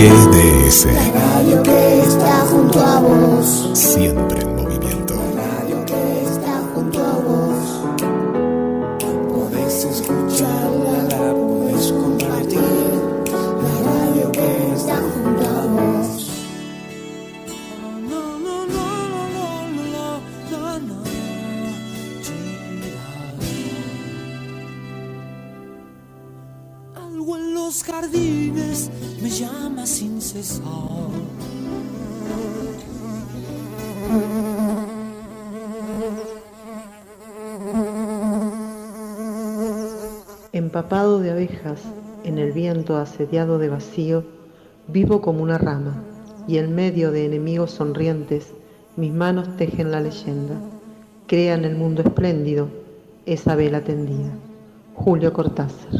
GDS. La radio que está junto a vos. Siempre en movimiento. La radio que está junto a vos. Podés escucharla, la podés compartir. La radio que está junto a vos. Algo en los jardines me llama sin cesar. Empapado de abejas, en el viento asediado de vacío, vivo como una rama, y en medio de enemigos sonrientes, mis manos tejen la leyenda. Crean el mundo espléndido, esa vela tendida. Julio Cortázar.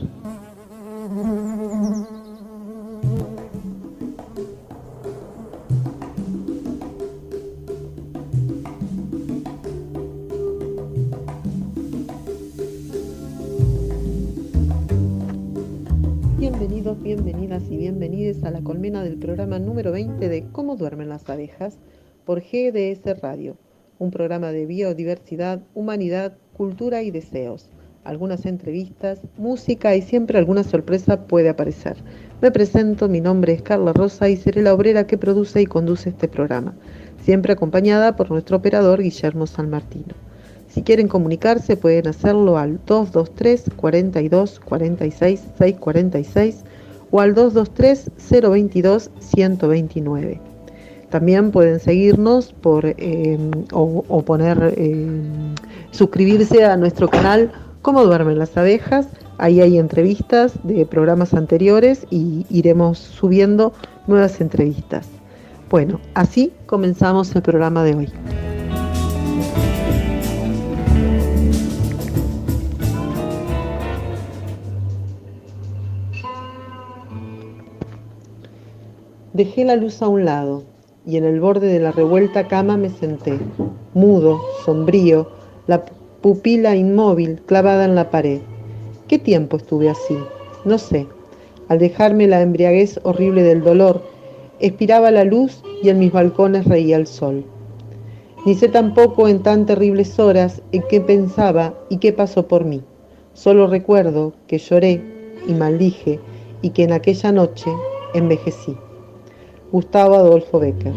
Bienvenidos, bienvenidas y bienvenides a la colmena del programa número 20 de Cómo duermen las abejas por GDS Radio, un programa de biodiversidad, humanidad, cultura y deseos. Algunas entrevistas, música y siempre alguna sorpresa puede aparecer. Me presento, mi nombre es Carla Rosa y seré la obrera que produce y conduce este programa, siempre acompañada por nuestro operador Guillermo San Martino. Si quieren comunicarse pueden hacerlo al 223 42 46 646 o al 223 022 129. También pueden seguirnos suscribirse a nuestro canal Cómo duermen las abejas. Ahí hay entrevistas de programas anteriores y iremos subiendo nuevas entrevistas. Bueno, así comenzamos el programa de hoy. Dejé la luz a un lado y en el borde de la revuelta cama me senté, mudo, sombrío, la pupila inmóvil clavada en la pared. ¿Qué tiempo estuve así? No sé. Al dejarme la embriaguez horrible del dolor, expiraba la luz y en mis balcones reía el sol. Ni sé tampoco en tan terribles horas en qué pensaba y qué pasó por mí. Solo recuerdo que lloré y maldije y que en aquella noche envejecí. Gustavo Adolfo Bécquer.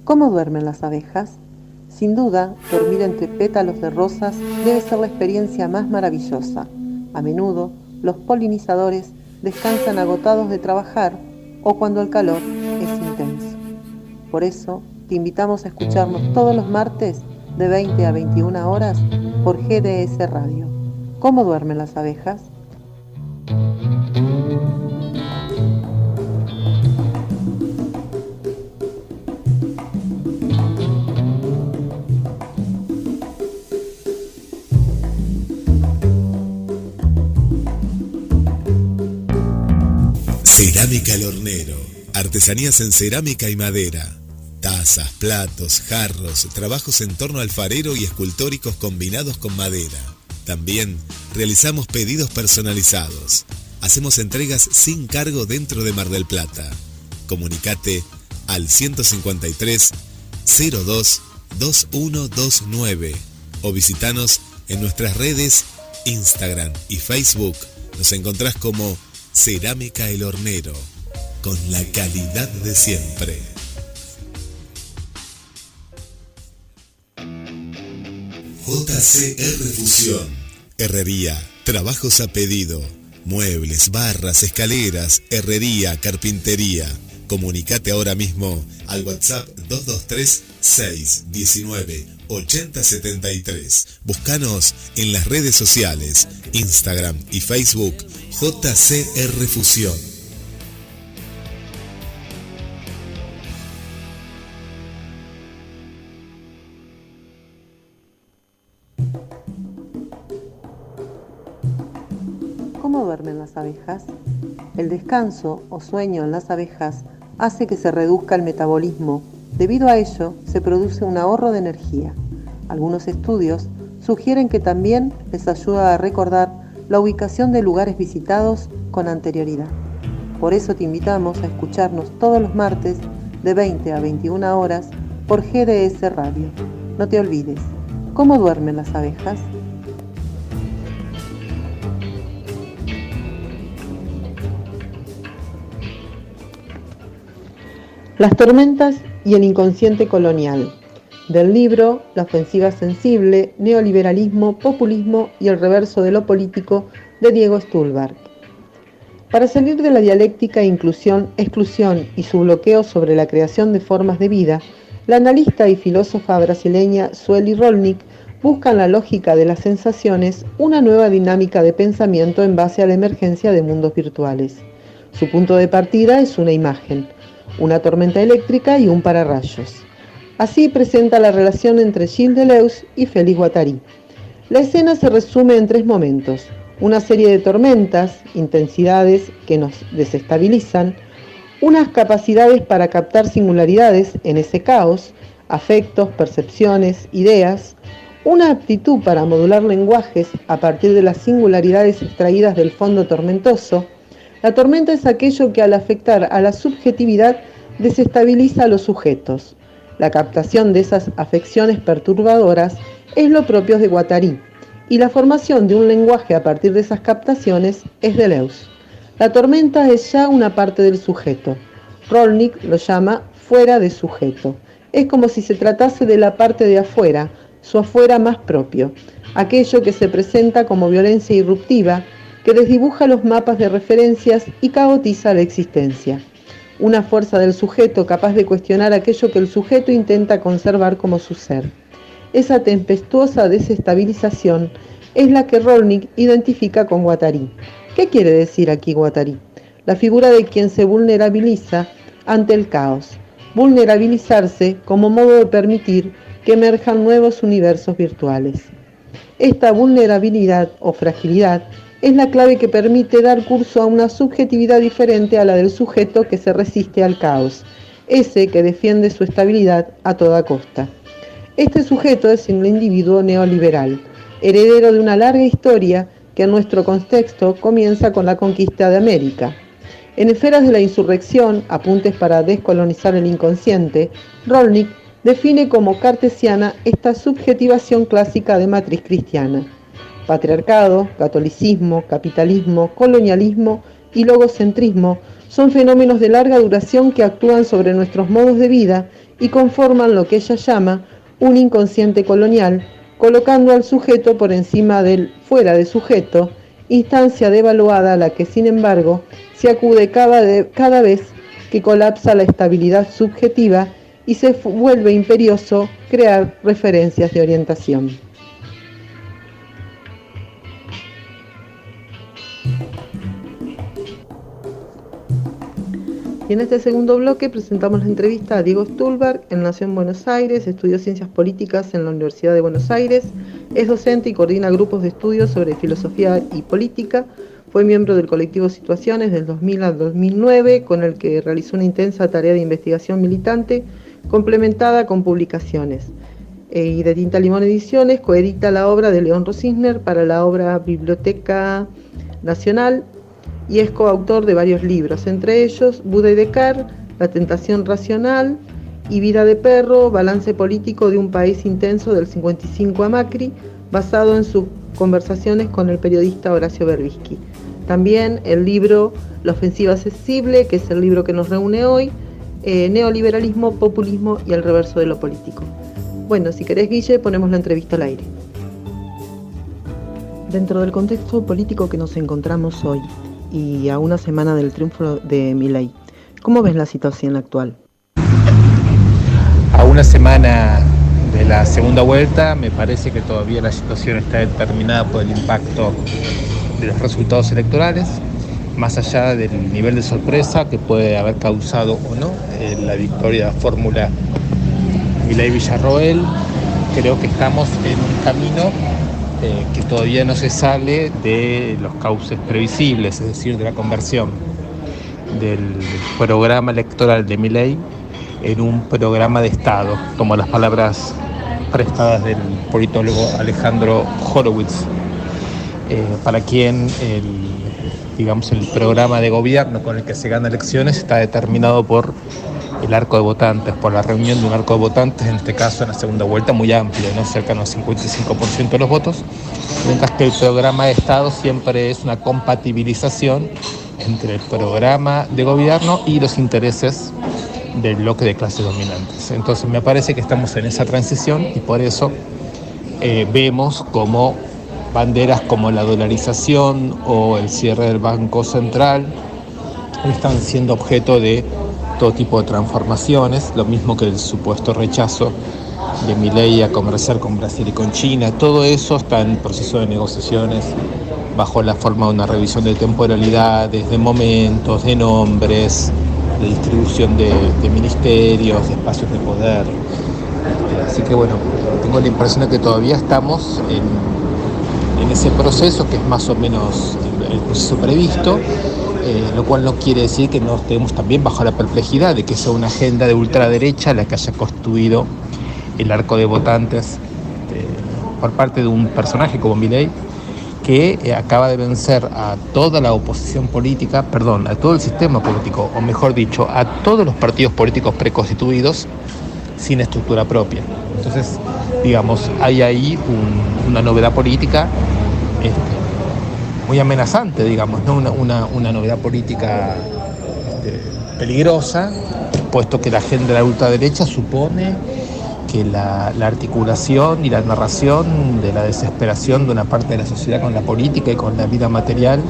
¿Cómo duermen las abejas? Sin duda, dormir entre pétalos de rosas debe ser la experiencia más maravillosa. A menudo, los polinizadores descansan agotados de trabajar o cuando el calor es intenso. Por eso, te invitamos a escucharnos todos los martes de 20 a 21 horas por GDS Radio. ¿Cómo duermen las abejas? Cerámica El Hornero. Artesanías en cerámica y madera. Tazas, platos, jarros, trabajos en torno alfarero y escultóricos combinados con madera. También realizamos pedidos personalizados. Hacemos entregas sin cargo dentro de Mar del Plata. Comunicate al 153 02 2129 o visitanos en nuestras redes Instagram y Facebook. Nos encontrás como Cerámica El Hornero, con la calidad de siempre. JCR Fusión. Herrería, trabajos a pedido, muebles, barras, escaleras, herrería, carpintería. Comunicate ahora mismo al WhatsApp 223 619 8073. Búscanos en las redes sociales, Instagram y Facebook, JCR Fusión. ¿Cómo duermen las abejas? El descanso o sueño en las abejas hace que se reduzca el metabolismo. Debido a ello, se produce un ahorro de energía. Algunos estudios sugieren que también les ayuda a recordar la ubicación de lugares visitados con anterioridad. Por eso te invitamos a escucharnos todos los martes de 20 a 21 horas por GDS Radio. No te olvides, ¿cómo duermen las abejas? Las tormentas y el inconsciente colonial, del libro La ofensiva sensible, neoliberalismo, populismo y el reverso de lo político, de Diego Stulbarg. Para salir de la dialéctica inclusión-exclusión y su bloqueo sobre la creación de formas de vida, la analista y filósofa brasileña Sueli Rolnik busca en la lógica de las sensaciones una nueva dinámica de pensamiento en base a la emergencia de mundos virtuales. Su punto de partida es una imagen, una tormenta eléctrica y un pararrayos. Así presenta la relación entre Gilles Deleuze y Félix Guattari. La escena se resume en 3 momentos: una serie de tormentas, intensidades que nos desestabilizan, unas capacidades para captar singularidades en ese caos, afectos, percepciones, ideas, una aptitud para modular lenguajes a partir de las singularidades extraídas del fondo tormentoso. La tormenta es aquello que al afectar a la subjetividad desestabiliza a los sujetos. La captación de esas afecciones perturbadoras es lo propio de Guattari, y la formación de un lenguaje a partir de esas captaciones es Deleuze. La tormenta es ya una parte del sujeto. Rolnik lo llama fuera de sujeto. Es como si se tratase de la parte de afuera, su afuera más propio, aquello que se presenta como violencia irruptiva, que desdibuja los mapas de referencias y caotiza la existencia. Una fuerza del sujeto capaz de cuestionar aquello que el sujeto intenta conservar como su ser. Esa tempestuosa desestabilización es la que Rolnik identifica con Guattari. ¿Qué quiere decir aquí Guattari? La figura de quien se vulnerabiliza ante el caos. Vulnerabilizarse como modo de permitir que emerjan nuevos universos virtuales. Esta vulnerabilidad o fragilidad es la clave que permite dar curso a una subjetividad diferente a la del sujeto que se resiste al caos, ese que defiende su estabilidad a toda costa. Este sujeto es un individuo neoliberal, heredero de una larga historia que en nuestro contexto comienza con la conquista de América. En Esferas de la Insurrección, apuntes para descolonizar el inconsciente, Rolnik define como cartesiana esta subjetivación clásica de matriz cristiana. Patriarcado, catolicismo, capitalismo, colonialismo y logocentrismo son fenómenos de larga duración que actúan sobre nuestros modos de vida y conforman lo que ella llama un inconsciente colonial, colocando al sujeto por encima del fuera de sujeto, instancia devaluada a la que, sin embargo, se acude cada vez que colapsa la estabilidad subjetiva y se vuelve imperioso crear referencias de orientación. Y en este segundo bloque presentamos la entrevista a Diego Stulberg. Él nació en Buenos Aires, estudió Ciencias Políticas en la Universidad de Buenos Aires, es docente y coordina grupos de estudios sobre filosofía y política. Fue miembro del colectivo Situaciones del 2000 al 2009, con el que realizó una intensa tarea de investigación militante, complementada con publicaciones. Y de Tinta Limón Ediciones coedita la obra de León Rosisner para la obra Biblioteca Nacional, y es coautor de varios libros, entre ellos Buda y Descartes, La tentación racional y Vida de perro, balance político de un país intenso del 55 a Macri, basado en sus conversaciones con el periodista Horacio Berbisky. También el libro La ofensiva accesible, que es el libro que nos reúne hoy, Neoliberalismo, populismo y el reverso de lo político. Bueno, si querés, Guille, ponemos la entrevista al aire. Dentro del contexto político que nos encontramos hoy, y a una semana del triunfo de Milei, ¿cómo ves la situación actual? A una semana de la segunda vuelta, me parece que todavía la situación está determinada por el impacto de los resultados electorales, más allá del nivel de sorpresa que puede haber causado o no la victoria de la fórmula Milei-Villarroel. Creo que estamos en un camino que todavía no se sale de los cauces previsibles, es decir, de la conversión del programa electoral de Milei en un programa de Estado, como las palabras prestadas del politólogo Alejandro Horowitz, para quien el programa de gobierno con el que se gana elecciones está determinado por el arco de votantes, por la reunión de un arco de votantes, en este caso en la segunda vuelta muy amplio, ¿no? Cercano al 55% de los votos, mientras que el programa de Estado siempre es una compatibilización entre el programa de gobierno y los intereses del bloque de clases dominantes. Entonces me parece que estamos en esa transición y por eso vemos como banderas como la dolarización o el cierre del Banco Central están siendo objeto de todo tipo de transformaciones, lo mismo que el supuesto rechazo de Milei a comerciar con Brasil y con China. Todo eso está en proceso de negociaciones bajo la forma de una revisión de temporalidades, de momentos, de nombres, de distribución de ministerios, de espacios de poder. Así que bueno, tengo la impresión de que todavía estamos en ese proceso, que es más o menos el proceso previsto, lo cual no quiere decir que no estemos también bajo la perplejidad de que sea una agenda de ultraderecha la que haya construido el arco de votantes por parte de un personaje como Milei, que acaba de vencer a toda la oposición política, a todo el sistema político, o mejor dicho, a todos los partidos políticos preconstituidos sin estructura propia. Entonces, digamos, hay ahí una novedad política muy amenazante, digamos, ¿no? Una novedad política peligrosa, puesto que la agenda de la ultraderecha supone que la articulación y la narración de la desesperación de una parte de la sociedad con la política y con la vida material,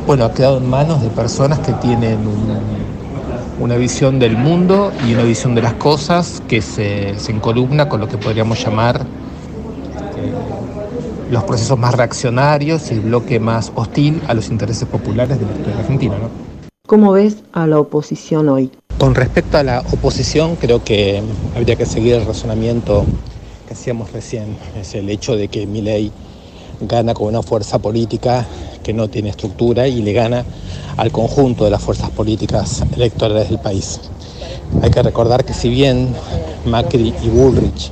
bueno, ha quedado en manos de personas que tienen una visión del mundo y una visión de las cosas que se encolumna con lo que podríamos llamar los procesos más reaccionarios y el bloque más hostil a los intereses populares de la historia argentina, ¿no? ¿Cómo ves a la oposición hoy? Con respecto a la oposición, creo que habría que seguir el razonamiento que hacíamos recién. Es el hecho de que Milei gana con una fuerza política que no tiene estructura y le gana al conjunto de las fuerzas políticas electorales del país. Hay que recordar que si bien Macri y Bullrich,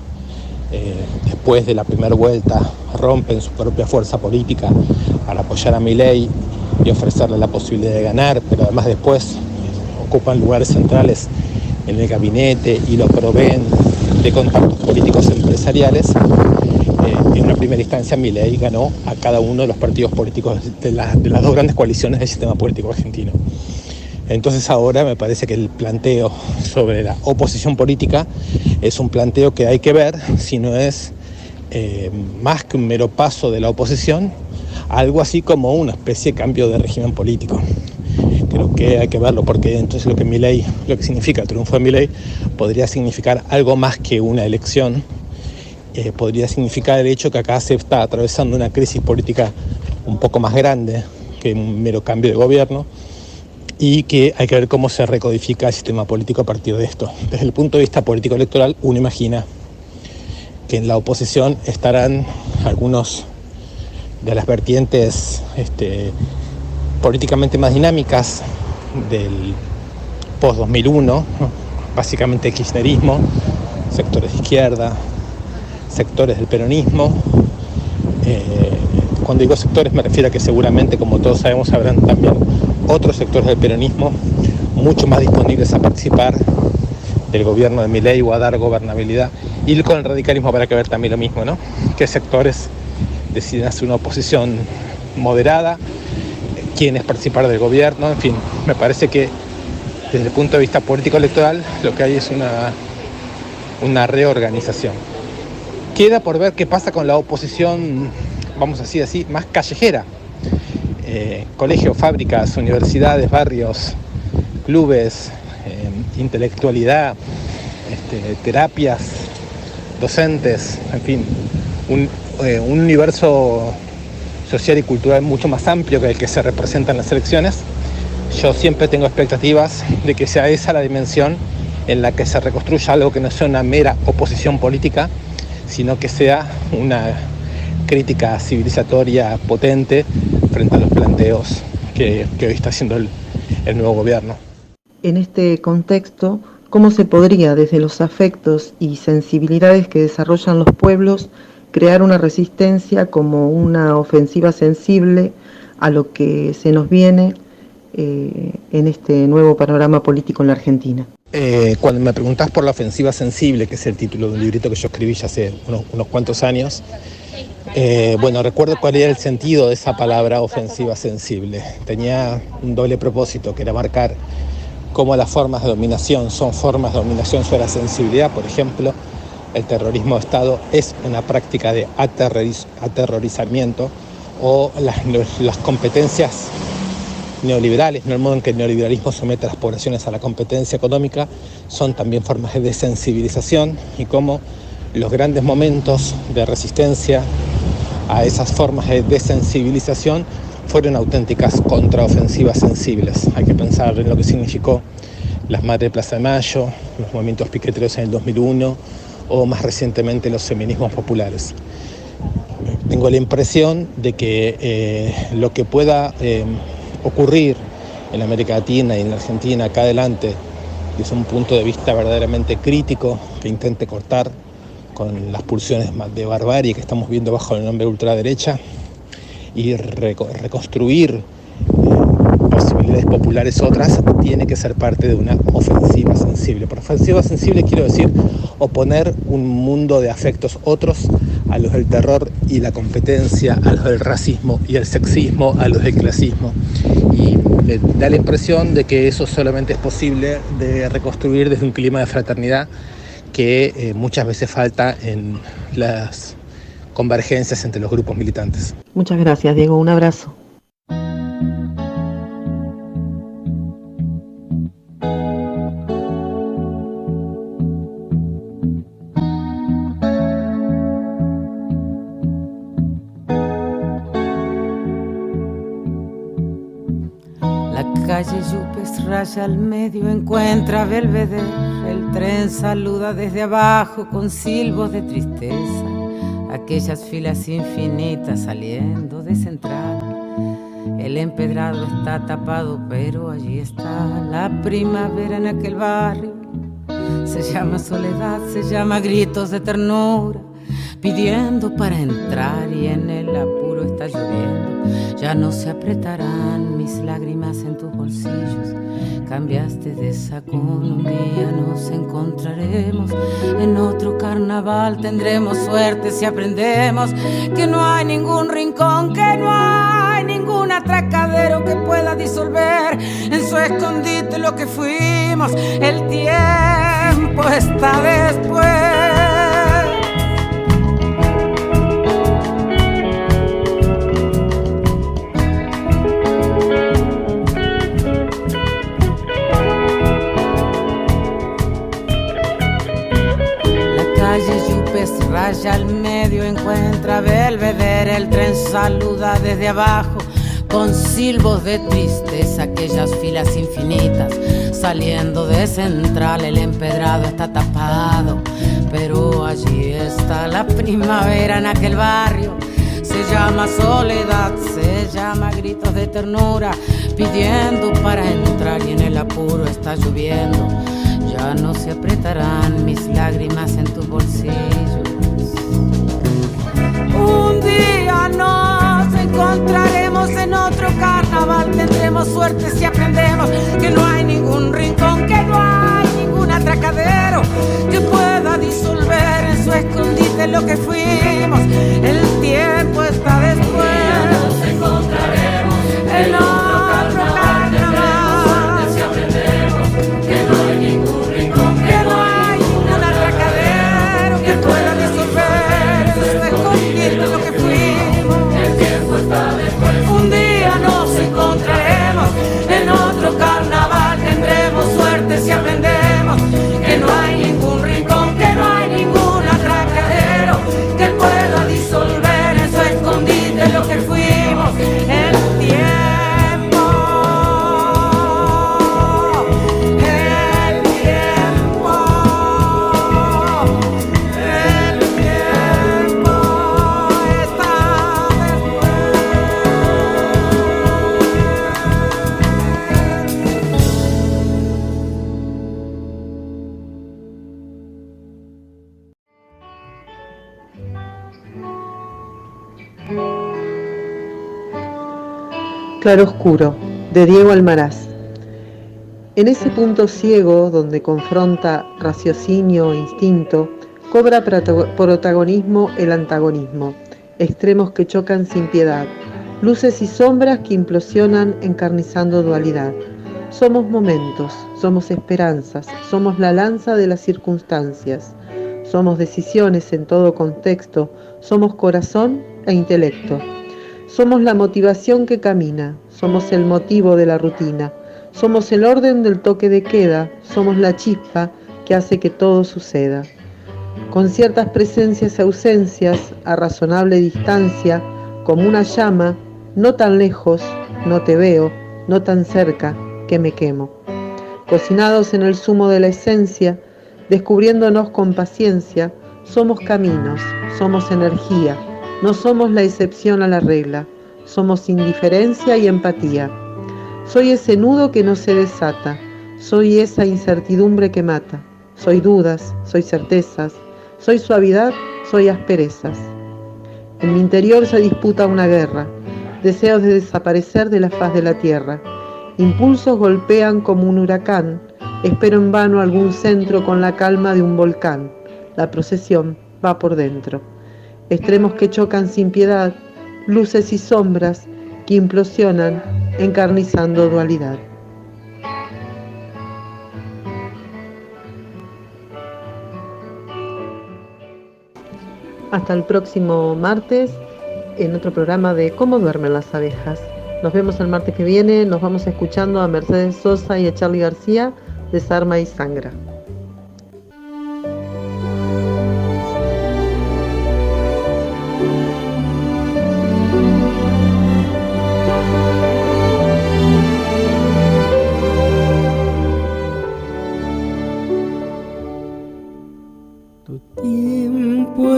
después de la primera vuelta, rompen su propia fuerza política para apoyar a Milei y ofrecerle la posibilidad de ganar, pero además después ocupan lugares centrales en el gabinete y lo proveen de contactos políticos empresariales, en una primera instancia Milei ganó a cada uno de los partidos políticos de las dos grandes coaliciones del sistema político argentino. Entonces ahora me parece que el planteo sobre la oposición política es un planteo que hay que ver si no es más que un mero paso de la oposición, algo así como una especie de cambio de régimen político. Creo que hay que verlo porque entonces lo que significa el triunfo de Milei podría significar algo más que una elección, podría significar el hecho que acá se está atravesando una crisis política un poco más grande que un mero cambio de gobierno, y que hay que ver cómo se recodifica el sistema político a partir de esto. Desde el punto de vista político-electoral, uno imagina que en la oposición estarán algunos de las vertientes políticamente más dinámicas del post-2001, ¿no? Básicamente el kirchnerismo, sectores de izquierda, sectores del peronismo. Cuando digo sectores me refiero a que seguramente, como todos sabemos, habrán también otros sectores del peronismo mucho más disponibles a participar del gobierno de Milei o a dar gobernabilidad. Y con el radicalismo habrá que ver también lo mismo, ¿no? ¿Qué sectores deciden hacer una oposición moderada? ¿Quiénes participar del gobierno? En fin, me parece que desde el punto de vista político-electoral lo que hay es una reorganización. Queda por ver qué pasa con la oposición, vamos a decir así, más callejera. Colegios, fábricas, universidades, barrios, clubes, intelectualidad, terapias, docentes, en fin, un universo social y cultural mucho más amplio que el que se representa en las elecciones. Yo siempre tengo expectativas de que sea esa la dimensión en la que se reconstruya algo que no sea una mera oposición política, sino que sea una crítica civilizatoria potente frente a los planteos que hoy está haciendo el nuevo gobierno. En este contexto, ¿cómo se podría, desde los afectos y sensibilidades que desarrollan los pueblos, crear una resistencia como una ofensiva sensible a lo que se nos viene en este nuevo panorama político en la Argentina? Cuando me preguntás por la ofensiva sensible, que es el título de un librito que yo escribí ya hace unos cuantos años, recuerdo cuál era el sentido de esa palabra ofensiva sensible. Tenía un doble propósito, que era marcar cómo las formas de dominación son formas de dominación sobre la sensibilidad. Por ejemplo, el terrorismo de Estado es una práctica de aterrorizamiento, o las competencias neoliberales, no el modo en que el neoliberalismo somete a las poblaciones a la competencia económica, son también formas de desensibilización, y cómo los grandes momentos de resistencia a esas formas de desensibilización fueron auténticas contraofensivas sensibles. Hay que pensar en lo que significó las Madres de Plaza de Mayo, los movimientos piqueteros en el 2001 o más recientemente los feminismos populares. Tengo la impresión de que lo que pueda ocurrir en América Latina y en la Argentina acá adelante, desde un punto de vista verdaderamente crítico, que intente cortar con las pulsiones de barbarie que estamos viendo bajo el nombre de ultraderecha, y reconstruir posibilidades populares otras, tiene que ser parte de una ofensiva sensible. Por ofensiva sensible quiero decir oponer un mundo de afectos otros a los del terror y la competencia, a los del racismo y el sexismo, a los del clasismo. Y me da la impresión de que eso solamente es posible de reconstruir desde un clima de fraternidad que muchas veces falta en las convergencias entre los grupos militantes. Muchas gracias, Diego. Un abrazo. La calle Yupes raya al medio, encuentra Belvedere. El tren saluda desde abajo con silbos de tristeza. Aquellas filas infinitas saliendo de Central. El empedrado está tapado, pero allí está la primavera en aquel barrio. Se llama soledad, se llama gritos de ternura, pidiendo para entrar, y en el apuro está lloviendo. Ya no se apretarán mis lágrimas en tus bolsillos. Cambiaste de sacón, un día nos encontraremos. En otro carnaval tendremos suerte si aprendemos que no hay ningún rincón, que no hay ningún atracadero que pueda disolver en su escondite lo que fuimos. El tiempo está después. Raya al medio, encuentra Belvedere, el tren saluda desde abajo con silbos de tristeza, aquellas filas infinitas. Saliendo de Central el empedrado está tapado, pero allí está la primavera en aquel barrio. Se llama soledad, se llama gritos de ternura, pidiendo para entrar y en el apuro está lloviendo. Ya no se apretarán mis lágrimas en tus bolsillos. Un día nos encontraremos en otro carnaval. Tendremos suerte si aprendemos que no hay ningún rincón, que no hay ningún atracadero que pueda disolver en su escondite lo que fuimos. El tiempo está después. Nos encontraremos en otro carnaval. Si aprendemos que no hay ningún rincón, que no hay ningún atracadero que pueda disolver en su escondite lo que fuimos. El tiempo está después. Un día nos encontraremos en otro carnaval. Tendremos suerte si aprendemos que no hay ningún rincón, que no hay ningún atracadero que pueda disolver en su escondite lo que fuimos. El tiempo, el tiempo, el tiempo está Claroscuro, de Diego Almaraz. En ese punto ciego donde confronta raciocinio e instinto, cobra protagonismo el antagonismo, extremos que chocan sin piedad, luces y sombras que implosionan encarnizando dualidad. Somos momentos, somos esperanzas, somos la lanza de las circunstancias, somos decisiones en todo contexto, somos corazón e intelecto. Somos la motivación que camina, somos el motivo de la rutina, somos el orden del toque de queda, somos la chispa que hace que todo suceda. Con ciertas presencias y ausencias, a razonable distancia, como una llama, no tan lejos, no te veo, no tan cerca, que me quemo. Cocinados en el zumo de la esencia, descubriéndonos con paciencia, somos caminos, somos energía. No somos la excepción a la regla, somos indiferencia y empatía. Soy ese nudo que no se desata, soy esa incertidumbre que mata. Soy dudas, soy certezas, soy suavidad, soy asperezas. En mi interior se disputa una guerra, deseos de desaparecer de la faz de la tierra. Impulsos golpean como un huracán, espero en vano algún centro con la calma de un volcán. La procesión va por dentro. Extremos que chocan sin piedad, luces y sombras que implosionan, encarnizando dualidad. Hasta el próximo martes en otro programa de Cómo duermen las abejas. Nos vemos el martes que viene, nos vamos escuchando a Mercedes Sosa y a Charly García, Desarma y Sangra.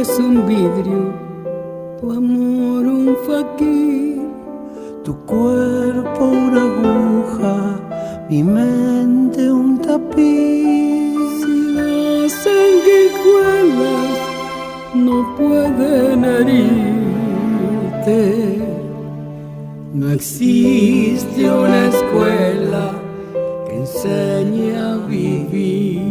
Es un vidrio, tu amor un faquir, tu cuerpo una aguja, mi mente un tapiz. Si las sanguijuelas no pueden herirte, existe una escuela que enseña a vivir.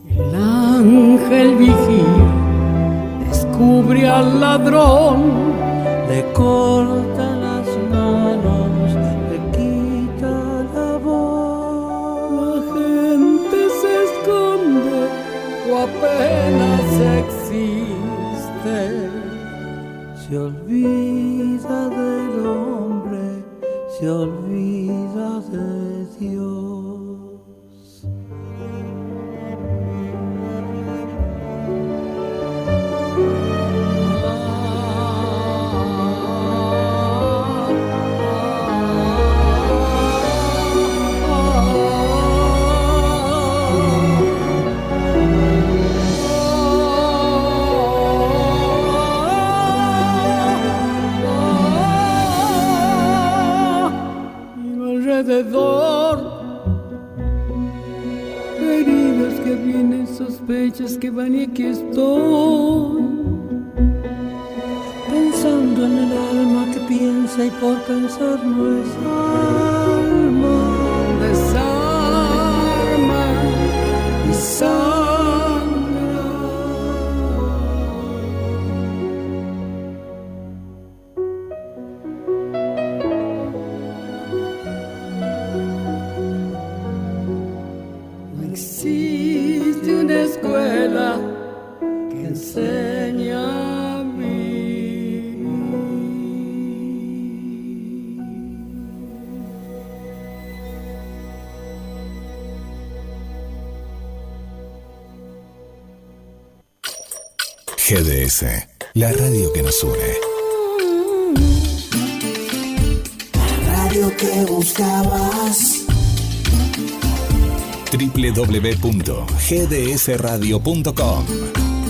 El ángel vigía, descubre al ladrón, le corta las manos, le quita la voz. La gente se esconde o apenas existe, se olvida del hombre, se olvida de Dios. Heridas que vienen, sospechas que van y aquí estoy, pensando en el alma que piensa y por pensar no es alma, desarma y sangra. Existe una escuela que enseña a vivir. GDS, la radio que nos une. La radio que buscabas. www.gdsradio.com